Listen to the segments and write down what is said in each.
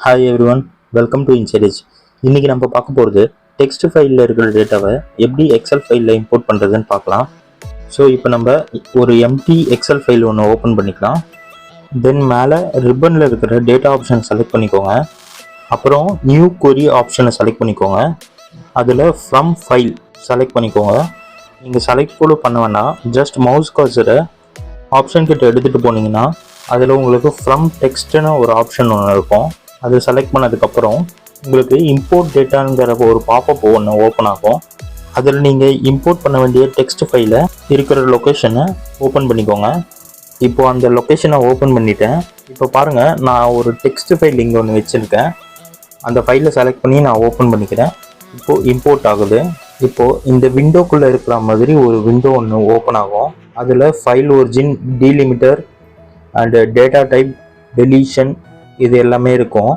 Hi everyone, welcome to Insights. இன்னைக்கு நம்ம பார்க்க போகிறது டெக்ஸ்ட் ஃபைலில் இருக்கிற டேட்டாவை எப்படி எக்ஸல் ஃபைலில் இம்போர்ட் பண்ணுறதுன்னு பார்க்கலாம். ஸோ இப்போ நம்ம ஒரு எம்டி எக்ஸல் ஃபைல் ஒன்று ஓப்பன் பண்ணிக்கலாம். தென் மேலே ரிப்பனில் இருக்கிற டேட்டா ஆப்ஷன் செலக்ட் பண்ணிக்கோங்க. அப்புறம் நியூ கொரி ஆப்ஷனை செலக்ட் பண்ணிக்கோங்க. அதில் ஃப்ரம் ஃபைல் செலக்ட் பண்ணிக்கோங்க. நீங்கள் செலக்ட் கூட பண்ண வேணாம், ஜஸ்ட் மவுஸ் கர்சரை ஆப்ஷன் கிட்ட எடுத்துகிட்டு போனீங்கன்னா அதில் உங்களுக்கு ஃப்ரம் டெக்ஸ்ட்னு ஒரு ஆப்ஷன் ஒன்று இருக்கும். அதை செலக்ட் பண்ணதுக்கப்புறம் உங்களுக்கு இம்போர்ட் டேட்டாங்கிற ஒரு பாப்பப் ஒன்று ஓப்பன் ஆகும். அதில் நீங்கள் இம்போர்ட் பண்ண வேண்டிய டெக்ஸ்ட் ஃபைலை இருக்கிற லொக்கேஷனை ஓப்பன் பண்ணிக்கோங்க. இப்போது அந்த லொக்கேஷனை ஓப்பன் பண்ணிட்டேன். இப்போ பாருங்கள், நான் ஒரு டெக்ஸ்ட் ஃபைல் இங்கே ஒன்று வச்சுருக்கேன். அந்த ஃபைலை செலக்ட் பண்ணி நான் ஓப்பன் பண்ணிக்கிறேன். இப்போது இம்போர்ட் ஆகுது. இப்போது இந்த விண்டோக்குள்ளே இருக்கிற மாதிரி ஒரு விண்டோ ஒன்று ஓப்பன் ஆகும். அதில் file origin, delimiter and data type, deletion இது எல்லாமே இருக்கும்.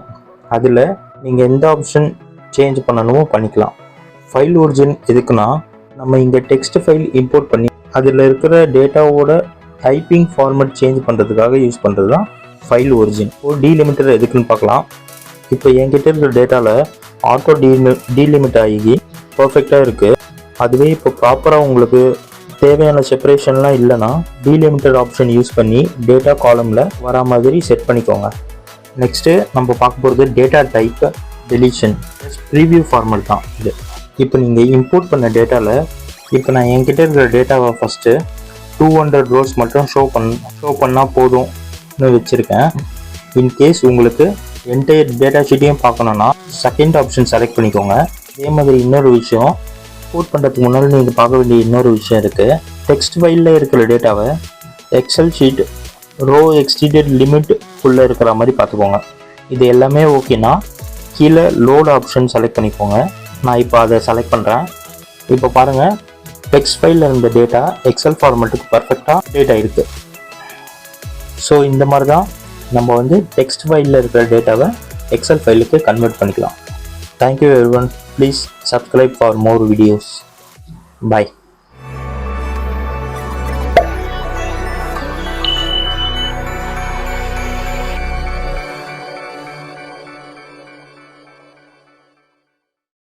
அதில் நீங்கள் எந்த ஆப்ஷன் சேஞ்ச் பண்ணணுமோ பண்ணிக்கலாம். ஃபைல் ஒரிஜின் எதுக்குன்னா, நம்ம இங்கே டெக்ஸ்ட் ஃபைல் இம்போர்ட் பண்ணி அதில் இருக்கிற டேட்டாவோட டைப்பிங் ஃபார்மேட் சேஞ்ச் பண்ணுறதுக்காக யூஸ் பண்ணுறது தான் ஃபைல் ஒரிஜின். டீலிமிட்டர் எதுக்குன்னு பார்க்கலாம். இப்போ என்கிட்ட இருக்கிற டேட்டாவில் ஆட்டோ டீலிமிட் ஆகி பர்ஃபெக்டாக இருக்குது. அதுவே இப்போ ப்ராப்பராக உங்களுக்கு தேவையான செப்பரேஷன்லாம் இல்லைன்னா டீலிமிட்டர் ஆப்ஷன் யூஸ் பண்ணி டேட்டா காலமில் வரா மாதிரி செட் பண்ணிக்கோங்க. நெக்ஸ்ட்டு நம்ம பார்க்க போகிறது data type, deletion, preview format தான் இது. இப்போ நீங்கள் இம்போர்ட் பண்ண டேட்டாவில் இப்போ நான் என்கிட்ட இருக்கிற டேட்டாவை ஃபஸ்ட்டு 200 rows மட்டும் ஷோ பண்ணால் போதும்னு வச்சுருக்கேன். இன்கேஸ் உங்களுக்கு என்டையர் டேட்டா ஷீட்டையும் பார்க்கணுன்னா செகண்ட் ஆப்ஷன் செலக்ட் பண்ணிக்கோங்க. அதே மாதிரி இன்னொரு விஷயம், இம்போர்ட் பண்ணுறதுக்கு முன்னாடி நீங்கள் பார்க்க வேண்டிய இன்னொரு விஷயம் இருக்குது. டெக்ஸ்ட் ஃபைலில் இருக்கிற டேட்டாவை எக்ஸல் ஷீட் ரோ எக்ஸ்டீடட் லிமிட் குள்ளே இருக்கிற மாதிரி பார்த்துக்கோங்க. இது எல்லாமே ஓகேனா கீழே லோட் ஆப்ஷன் செலக்ட் பண்ணிக்கோங்க. நான் இப்போ அதை செலக்ட் பண்ணுறேன். இப்போ பாருங்கள், டெக்ஸ்ட் ஃபைலில் இருந்த டேட்டா எக்ஸல் ஃபார்மேட்டுக்கு பர்ஃபெக்டாக டேட்டா இருக்குது. ஸோ இந்த மாதிரி தான் நம்ம டெக்ஸ்ட் ஃபைலில் இருக்கிற டேட்டாவை எக்ஸல் ஃபைலுக்கு கன்வெர்ட் பண்ணிக்கலாம். Thank you everyone. Please subscribe for more videos. By.